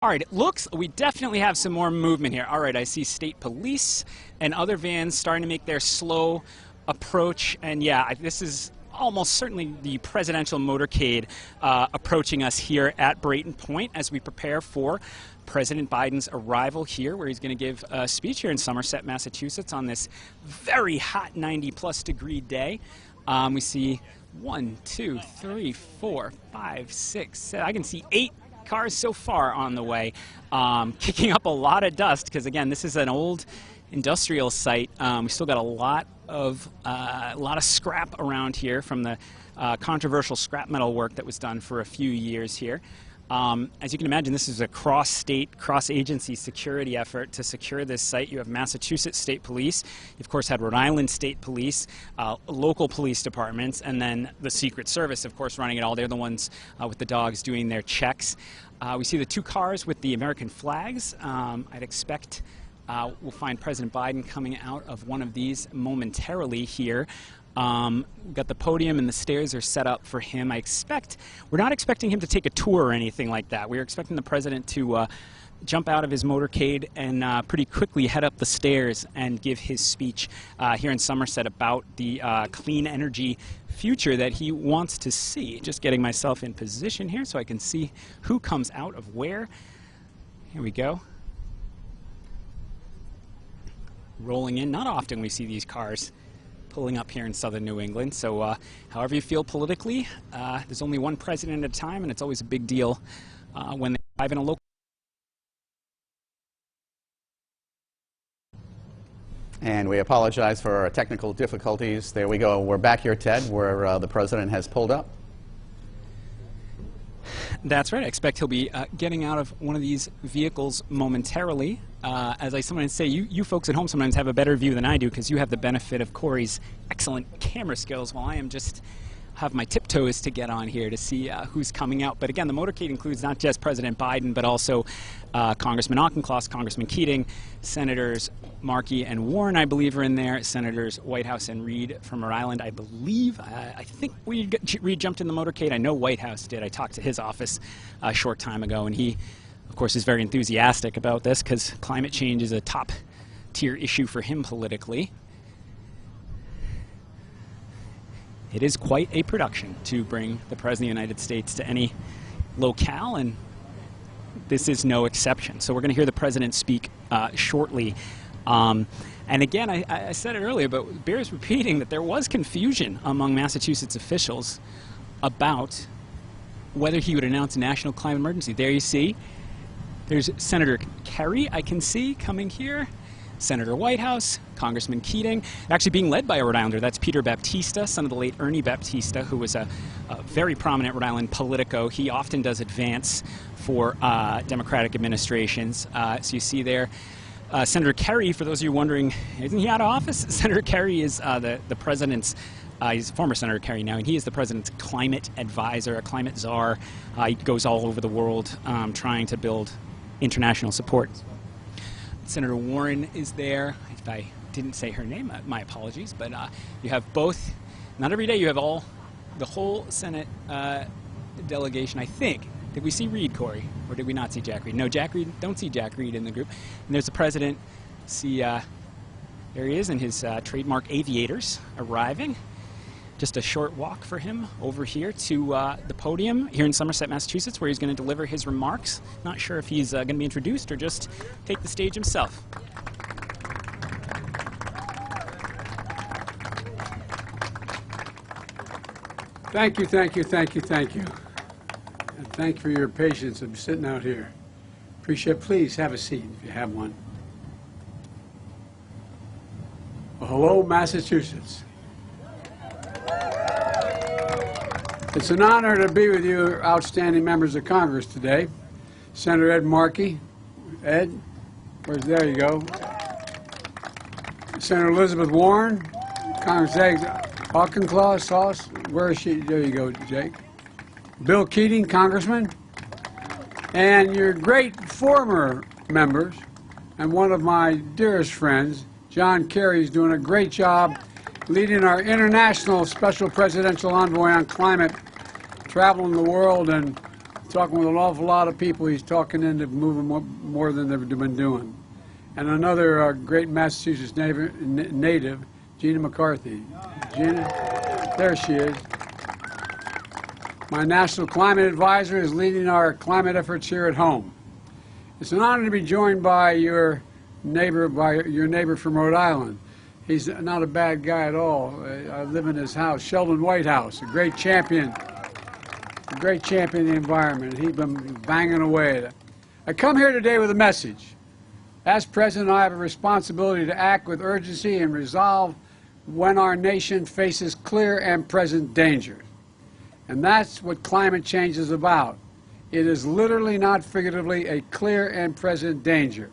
All right, it looks we definitely have some more movement here. All right, I see state police and other vans starting to make their slow approach. And yeah, this is almost certainly the presidential motorcade approaching us here at Brayton Point as we prepare for President Biden's arrival here, where he's going to give a speech here in Somerset, Massachusetts on this very hot 90-plus degree day. We see 1, 2, 3, 4, 5, 6, 7. I can see 8 cars so far on the way, kicking up a lot of dust because, again, this is an old industrial site. We still got a lot of scrap around here from the controversial scrap metal work that was done for a few years here. As you can imagine, this is a cross-state, cross-agency security effort to secure this site. You have Massachusetts State Police, you of course had Rhode Island State Police, local police departments, and then the Secret Service, of course, running it all. They're the ones with the dogs doing their checks. We see the 2 cars with the American flags. I'd expect we'll find President Biden coming out of one of these momentarily here. We've got the podium and the stairs are set up for him. We're not expecting him to take a tour or anything like that. We're expecting the president to jump out of his motorcade and pretty quickly head up the stairs and give his speech here in Somerset about the clean energy future that he wants to see. Just getting myself in position here so I can see who comes out of where. Here we go. Rolling in. Not often we see these cars pulling up here in southern New England. So however you feel politically, there's only one president at a time, and it's always a big deal when they arrive in a local. And we apologize for our technical difficulties. There we go. We're back here, Ted, where the president has pulled up. That's right. I expect he'll be getting out of one of these vehicles momentarily. As I sometimes say, you folks at home sometimes have a better view than I do because you have the benefit of Corey's excellent camera skills, while I am just have my tiptoes to get on here to see who's coming out. But again, the motorcade includes not just President Biden, but also Congressman Auchincloss, Congressman Keating, Senators Markey and Warren, I believe, are in there. Senators Whitehouse and Reed from Rhode Island, I believe. I think Reed jumped in the motorcade. I know Whitehouse did. I talked to his office a short time ago, and he, of course, is very enthusiastic about this because climate change is a top-tier issue for him politically. It is quite a production to bring the President of the United States to any locale, and this is no exception. So we're going to hear the President speak shortly. And again, I said it earlier, but it bears repeating that there was confusion among Massachusetts officials about whether he would announce a national climate emergency. There you see, there's Senator Kerry, I can see, coming here. Senator Whitehouse, Congressman Keating, actually being led by a Rhode Islander. That's Peter Baptista, son of the late Ernie Baptista, who was a very prominent Rhode Island politico. He often does advance for Democratic administrations. So you see there, Senator Kerry, for those of you wondering, isn't he out of office? Senator Kerry is the president's, he's former Senator Kerry now, and he is the president's climate advisor, a climate czar. He goes all over the world trying to build international support. Senator Warren is there. If I didn't say her name, my apologies. But you have both. Not every day you have the whole Senate delegation, I think. Did we see Reed, Corey? Or did we not see Jack Reed? No, Jack Reed, don't see Jack Reed in the group. And there's the president. See, there he is in his trademark aviators arriving. Just a short walk for him over here to the podium here in Somerset, Massachusetts, where he's going to deliver his remarks. Not sure if he's going to be introduced or just take the stage himself. Thank you, thank you, thank you, thank you. And thank you for your patience of sitting out here. Appreciate it. Please have a seat if you have one. Well, hello, Massachusetts. It's an honor to be with you outstanding members of Congress today. Senator Ed Markey. Ed, there you go. Senator Elizabeth Warren. Congressman Auchincloss, where is she? There you go, Jake. Bill Keating, Congressman. And your great former members, and one of my dearest friends, John Kerry, is doing a great job leading our international special presidential envoy on climate, traveling the world and talking with an awful lot of people. He's talking into moving more than they've been doing. And another great Massachusetts native, Gina McCarthy. Gina, there she is. My national climate advisor is leading our climate efforts here at home. It's an honor to be joined by your neighbor from Rhode Island. He's not a bad guy at all. I live in his house, Sheldon Whitehouse, a great champion of the environment. He's been banging away at it. I come here today with a message. As president, I have a responsibility to act with urgency and resolve when our nation faces clear and present dangers. And that's what climate change is about. It is literally, not figuratively, a clear and present danger.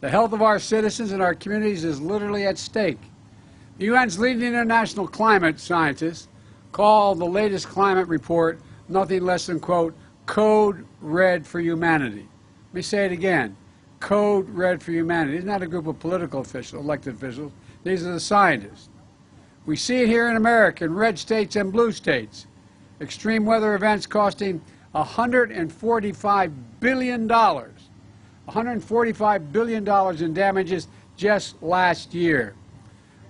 The health of our citizens and our communities is literally at stake. The UN's leading international climate scientists call the latest climate report nothing less than, quote, code red for humanity. Let me say it again. Code red for humanity. It's not a group of political officials, elected officials. These are the scientists. We see it here in America, in red states and blue states. Extreme weather events costing $145 billion. $145 billion in damages just last year.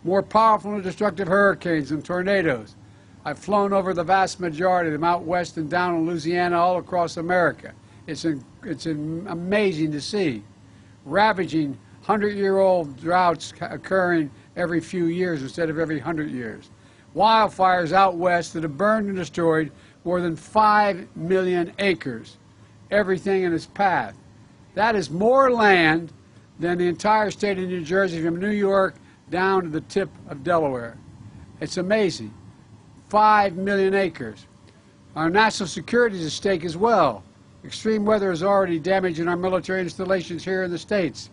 More powerful and destructive hurricanes and tornadoes. I've flown over the vast majority of them out west and down in Louisiana, all across America. It's amazing to see. Ravaging 100-year-old droughts occurring every few years instead of every 100 years. Wildfires out west that have burned and destroyed more than 5 million acres. Everything in its path. That is more land than the entire state of New Jersey, from New York down to the tip of Delaware. It's amazing. 5 million acres. Our national security is at stake as well. Extreme weather is already damaging our military installations here in the States.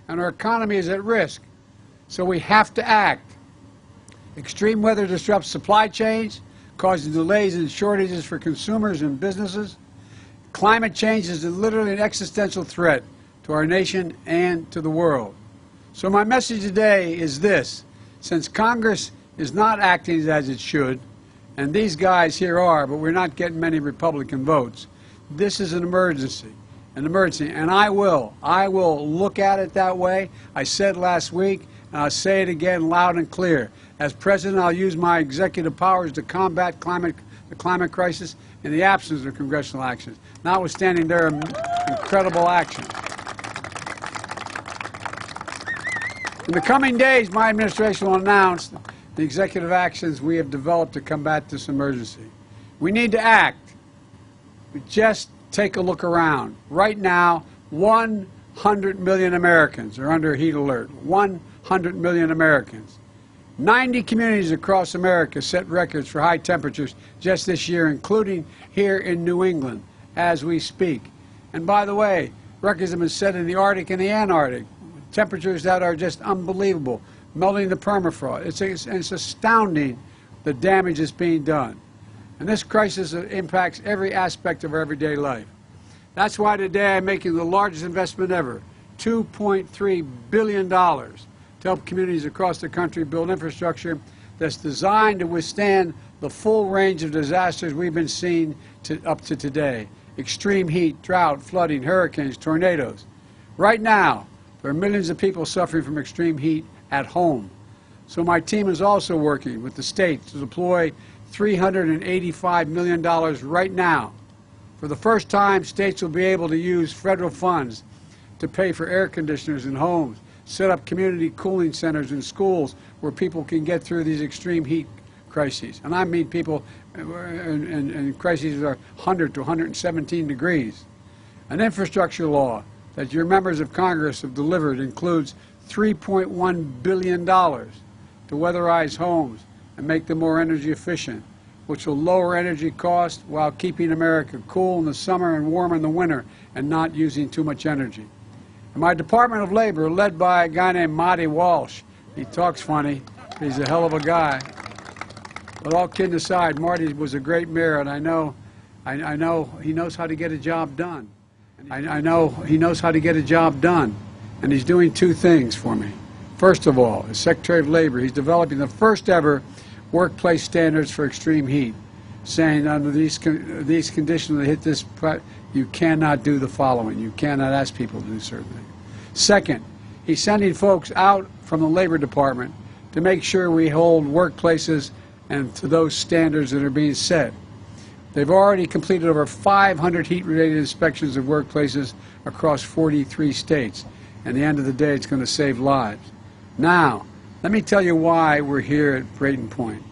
And our economy is at risk. So we have to act. Extreme weather disrupts supply chains, causing delays and shortages for consumers and businesses. Climate change is literally an existential threat to our nation and to the world. So my message today is this. Since Congress is not acting as it should, and these guys here are, but we're not getting many Republican votes, this is an emergency. And I will look at it that way. I said last week, and I'll say it again loud and clear. As president, I'll use my executive powers to combat the climate crisis in the absence of congressional actions, notwithstanding their incredible action. In the coming days, my administration will announce the executive actions we have developed to combat this emergency. We need to act. We just take a look around. Right now, 100 million Americans are under heat alert. 100 million Americans. 90 communities across America set records for high temperatures just this year, including here in New England as we speak. And by the way, records have been set in the Arctic and the Antarctic. Temperatures that are just unbelievable, melting the permafrost. It's astounding the damage that's being done. And this crisis impacts every aspect of our everyday life. That's why today I'm making the largest investment ever, $2.3 billion, to help communities across the country build infrastructure that's designed to withstand the full range of disasters we've been seeing up to today. Extreme heat, drought, flooding, hurricanes, tornadoes. Right now, there are millions of people suffering from extreme heat at home. So my team is also working with the states to deploy $385 million right now. For the first time, states will be able to use federal funds to pay for air conditioners in homes, set up community cooling centers in schools where people can get through these extreme heat crises. And I mean people in crises that are 100 to 117 degrees. An infrastructure law that your members of Congress have delivered includes $3.1 billion to weatherize homes and make them more energy efficient, which will lower energy costs while keeping America cool in the summer and warm in the winter and not using too much energy. And my Department of Labor, led by a guy named Marty Walsh, he talks funny, he's a hell of a guy. But all kidding aside, Marty was a great mayor, and I know he knows how to get a job done. I know he knows how to get a job done, and he's doing two things for me. First of all, as Secretary of Labor, he's developing the first ever workplace standards for extreme heat. saying under these conditions that hit this, you cannot do the following. You cannot ask people to do certain things. Second, he's sending folks out from the Labor Department to make sure we hold workplaces and to those standards that are being set. They've already completed over 500 heat-related inspections of workplaces across 43 states. And at the end of the day, it's going to save lives. Now, let me tell you why we're here at Brayton Point.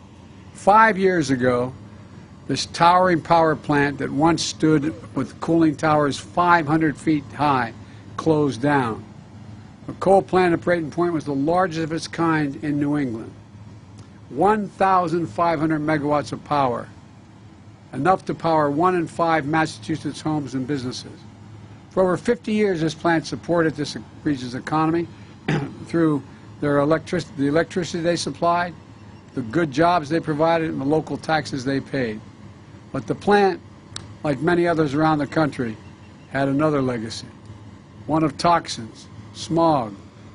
5 years ago, this towering power plant that once stood with cooling towers 500 feet high closed down. The coal plant at Brayton Point was the largest of its kind in New England. 1,500 megawatts of power, enough to power 1 in 5 Massachusetts homes and businesses. For over 50 years, this plant supported this region's economy through the electricity they supplied, the good jobs they provided, and the local taxes they paid. But the plant, like many others around the country, had another legacy, one of toxins, smog,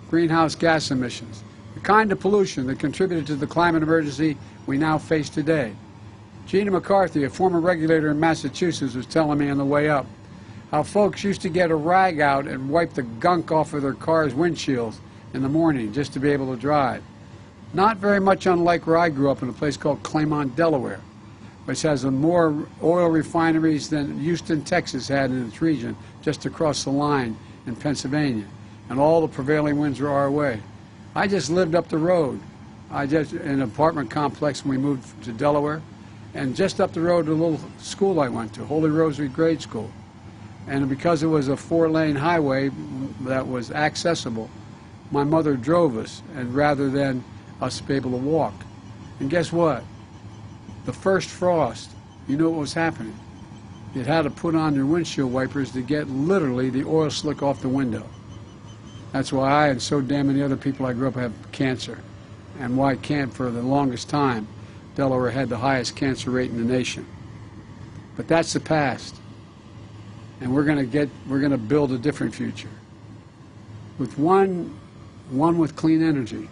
greenhouse gas emissions, the kind of pollution that contributed to the climate emergency we now face today. Gina McCarthy, a former regulator in Massachusetts, was telling me on the way up how folks used to get a rag out and wipe the gunk off of their car's windshields in the morning just to be able to drive. Not very much unlike where I grew up in a place called Claymont, Delaware, which has more oil refineries than Houston, Texas had in its region just across the line in Pennsylvania. And all the prevailing winds were our way. I just lived up the road. In an apartment complex when we moved to Delaware, and just up the road to a little school I went to, Holy Rosary Grade School. And because it was a 4-lane highway that was accessible, my mother drove us, and rather than us be able to walk. And guess what? The first frost, you know what was happening? You had to put on your windshield wipers to get literally the oil slick off the window. That's why I and so damn many other people I grew up have cancer, and why for the longest time Delaware had the highest cancer rate in the nation. But that's the past, and we're going to build a different future with one with clean energy,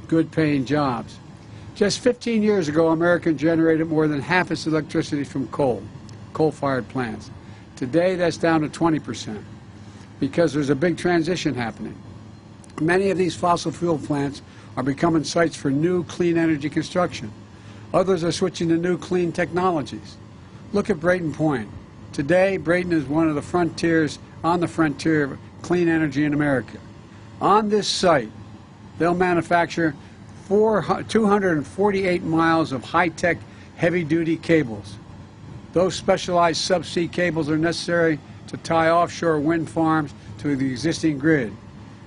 good paying jobs. Just 15 years ago, America generated more than half its electricity from coal-fired plants. Today, that's down to 20%, because there's a big transition happening. Many of these fossil fuel plants are becoming sites for new clean energy construction. Others are switching to new clean technologies. Look at Brayton Point. Today, Brayton is one of the frontiers, on the frontier of clean energy in America. On this site, they'll manufacture 248 miles of high-tech, heavy-duty cables. Those specialized subsea cables are necessary to tie offshore wind farms to the existing grid.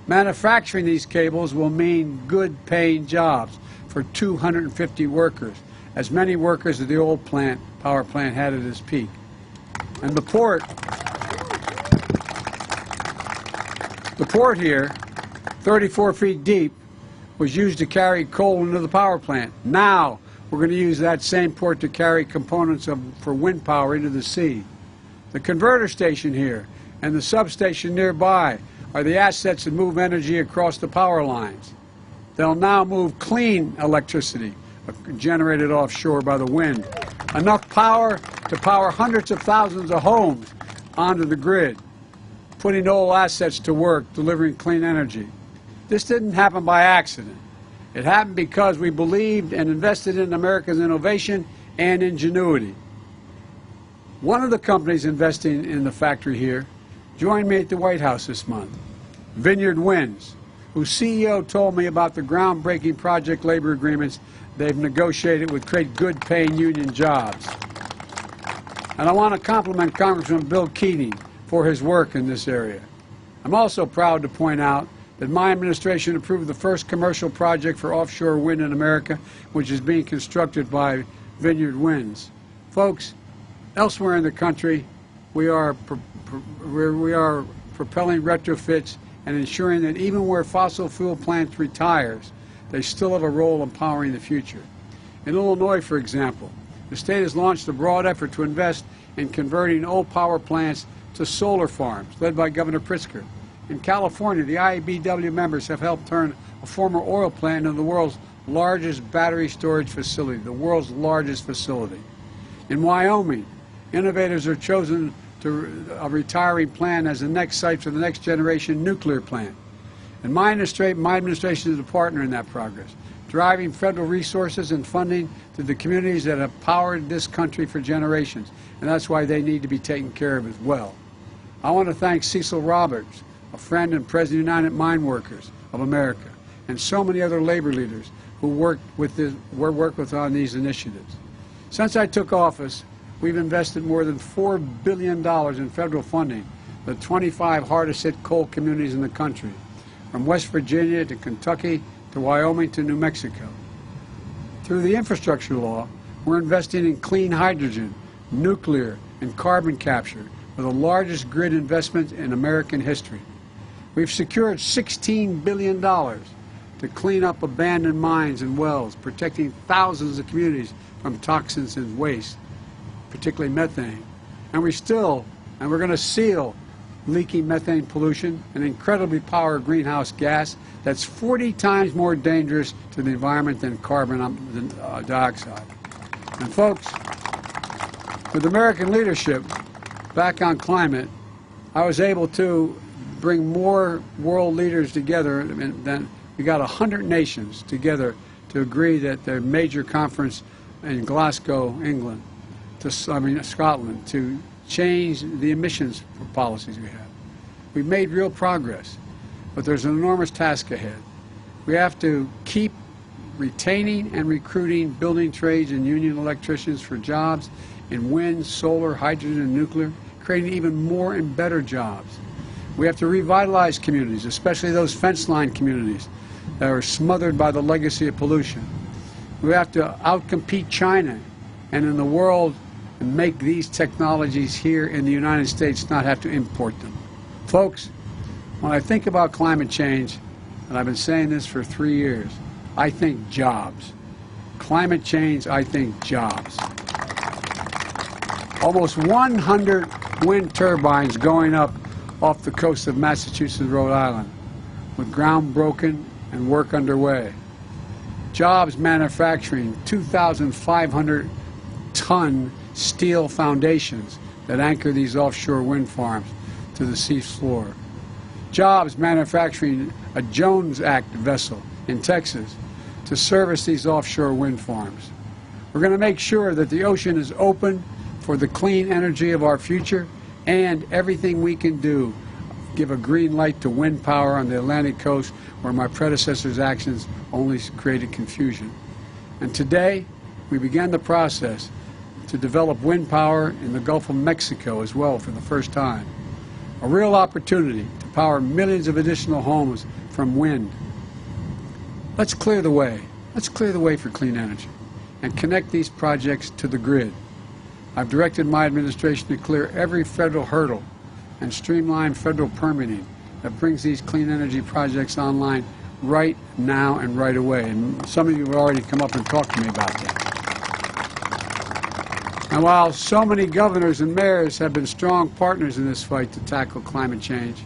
Manufacturing these cables will mean good-paying jobs for 250 workers, as many workers as the old power plant had at its peak. And the port here, 34 feet deep, was used to carry coal into the power plant. Now we're going to use that same port to carry components for wind power into the sea. The converter station here and the substation nearby are the assets that move energy across the power lines. They'll now move clean electricity generated offshore by the wind. Enough power to power hundreds of thousands of homes onto the grid, putting old assets to work, delivering clean energy. This didn't happen by accident. It happened because we believed and invested in America's innovation and ingenuity. One of the companies investing in the factory here joined me at the White House this month, Vineyard Winds, whose CEO told me about the groundbreaking project labor agreements they've negotiated with create good-paying union jobs. And I want to compliment Congressman Bill Keating for his work in this area. I'm also proud to point out that my administration approved the first commercial project for offshore wind in America, which is being constructed by Vineyard Winds. Folks, elsewhere in the country, we are propelling retrofits and ensuring that even where fossil fuel plants retires, they still have a role in powering the future. In Illinois, for example, the state has launched a broad effort to invest in converting old power plants to solar farms, led by Governor Pritzker. In California, the IBEW members have helped turn a former oil plant into the world's largest battery storage facility, the world's largest facility. In Wyoming, innovators are chosen to a retiring plant as the next site for the next generation nuclear plant. And my administration is a partner in that progress, driving federal resources and funding to the communities that have powered this country for generations. And that's why they need to be taken care of as well. I want to thank Cecil Roberts, a friend and president of United Mine Workers of America, and so many other labor leaders who worked with on these initiatives. Since I took office, we've invested more than $4 billion in federal funding for the 25 hardest hit coal communities in the country, from West Virginia to Kentucky to Wyoming to New Mexico. Through the infrastructure law, we're investing in clean hydrogen, nuclear, and carbon capture for the largest grid investment in American history. We've secured $16 billion to clean up abandoned mines and wells, protecting thousands of communities from toxins and waste, particularly methane. And we're going to seal leaking methane pollution, an incredibly powerful greenhouse gas that's 40 times more dangerous to the environment than carbon dioxide. And folks, with American leadership back on climate, I was able to bring more world leaders together than we got 100 nations together to agree that the major conference in Glasgow, England, Scotland, to change the emissions policies we have. We've made real progress, but there's an enormous task ahead. We have to keep retaining and recruiting building trades and union electricians for jobs in wind, solar, hydrogen, and nuclear, creating even more and better jobs. We have to revitalize communities, especially those fence-line communities that are smothered by the legacy of pollution. We have to outcompete China and in the world and make these technologies here in the United States, not have to import them. Folks, when I think about climate change, and I've been saying this for 3 years, I think jobs. Climate change, I think jobs. Almost 100 wind turbines going up off the coast of Massachusetts and Rhode Island, with ground broken and work underway. Jobs manufacturing 2,500-ton steel foundations that anchor these offshore wind farms to the sea floor. Jobs manufacturing a Jones Act vessel in Texas to service these offshore wind farms. We're going to make sure that the ocean is open for the clean energy of our future, and everything we can do, give a green light to wind power on the Atlantic coast where my predecessors' actions only created confusion. And today, we began the process to develop wind power in the Gulf of Mexico as well for the first time. A real opportunity to power millions of additional homes from wind. Let's clear the way. Let's clear the way for clean energy and connect these projects to the grid. I've directed my administration to clear every federal hurdle and streamline federal permitting that brings these clean energy projects online right now and right away. And some of you have already come up and talked to me about that. And while so many governors and mayors have been strong partners in this fight to tackle climate change,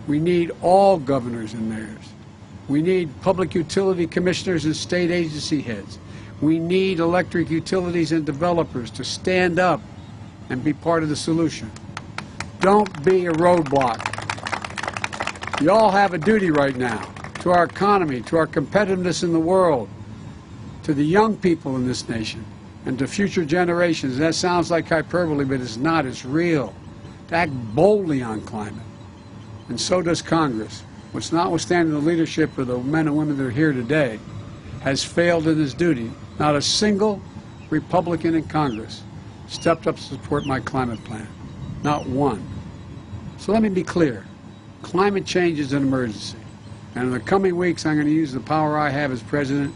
we need all governors and mayors. We need public utility commissioners and state agency heads. We need electric utilities and developers to stand up and be part of the solution. Don't be a roadblock. You all have a duty right now to our economy, to our competitiveness in the world, to the young people in this nation, and to future generations. That sounds like hyperbole, but it's not. It's real. To act boldly on climate. And so does Congress, which, notwithstanding the leadership of the men and women that are here today, has failed in its duty. Not a single Republican in Congress stepped up to support my climate plan. Not one. So let me be clear. Climate change is an emergency. And in the coming weeks, I'm going to use the power I have as president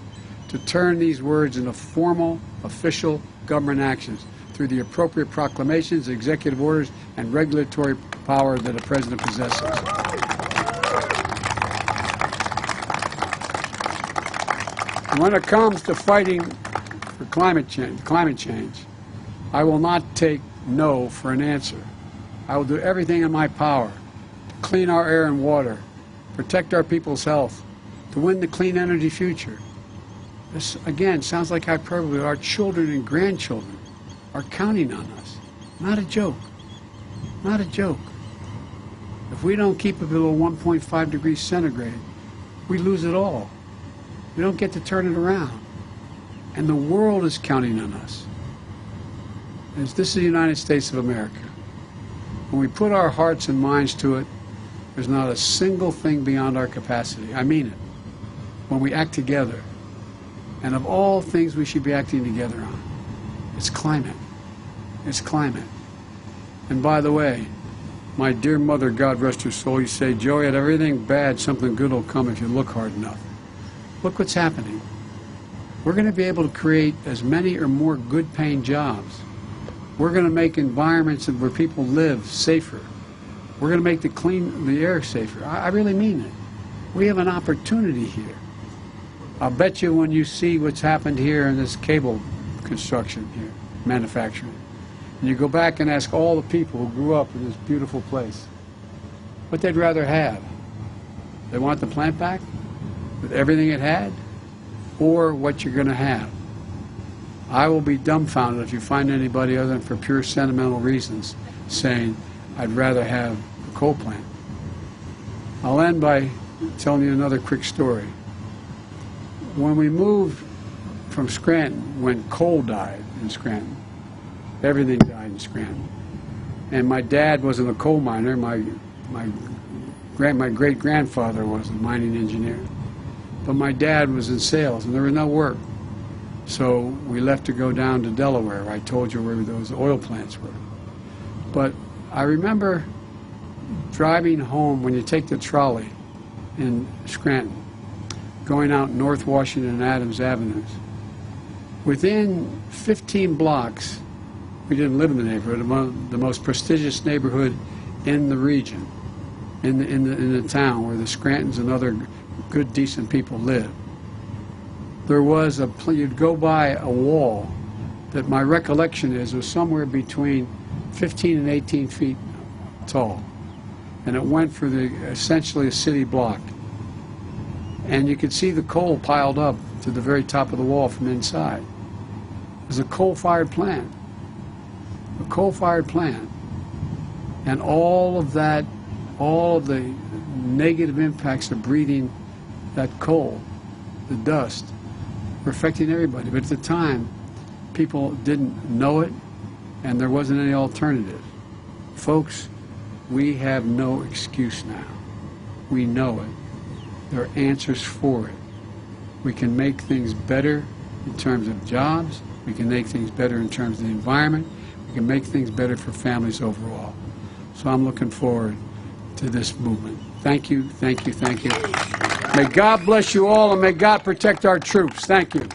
to turn these words into formal, official government actions through the appropriate proclamations, executive orders, and regulatory power that a president possesses. And when it comes to fighting for climate change, I will not take no for an answer. I will do everything in my power to clean our air and water, protect our people's health, to win the clean energy future. This, again, sounds like hyperbole. Our children and grandchildren are counting on us. Not a joke. Not a joke. If we don't keep it below 1.5 degrees centigrade, we lose it all. We don't get to turn it around. And the world is counting on us. This is the United States of America. When we put our hearts and minds to it, there's not a single thing beyond our capacity. I mean it. When we act together, and of all things we should be acting together on, it's climate. It's climate. And by the way, my dear mother, God rest her soul, used to say, Joey, out of everything bad, something good will come if you look hard enough. Look what's happening. We're going to be able to create as many or more good-paying jobs. We're going to make environments where people live safer. We're going to make the air safer. I really mean it. We have an opportunity here. I'll bet you when you see what's happened here in this cable construction here, manufacturing, and you go back and ask all the people who grew up in this beautiful place what they'd rather have. They want the plant back with everything it had, or what you're going to have. I will be dumbfounded if you find anybody other than for pure sentimental reasons saying, I'd rather have a coal plant. I'll end by telling you another quick story. When we moved from Scranton, when coal died in Scranton, everything died in Scranton. And my dad wasn't a coal miner. My great-grandfather was a mining engineer. But my dad was in sales, and there was no work. So we left to go down to Delaware. I told you where those oil plants were. But I remember driving home when you take the trolley in Scranton, going out North Washington and Adams Avenues. Within 15 blocks, we didn't live in the neighborhood, the most prestigious neighborhood in the region, in the town where the Scrantons and other good, decent people live. There was you'd go by a wall that my recollection is was somewhere between 15 and 18 feet tall. And it went for essentially a city block. And you could see the coal piled up to the very top of the wall from inside. It was a coal-fired plant. A coal-fired plant. And all of that, all of the negative impacts of breathing that coal, the dust, were affecting everybody. But at the time, people didn't know it, and there wasn't any alternative. Folks, we have no excuse now. We know it. There are answers for it. We can make things better in terms of jobs. We can make things better in terms of the environment. We can make things better for families overall. So I'm looking forward to this movement. Thank you, thank you, thank you. May God bless you all, and may God protect our troops. Thank you.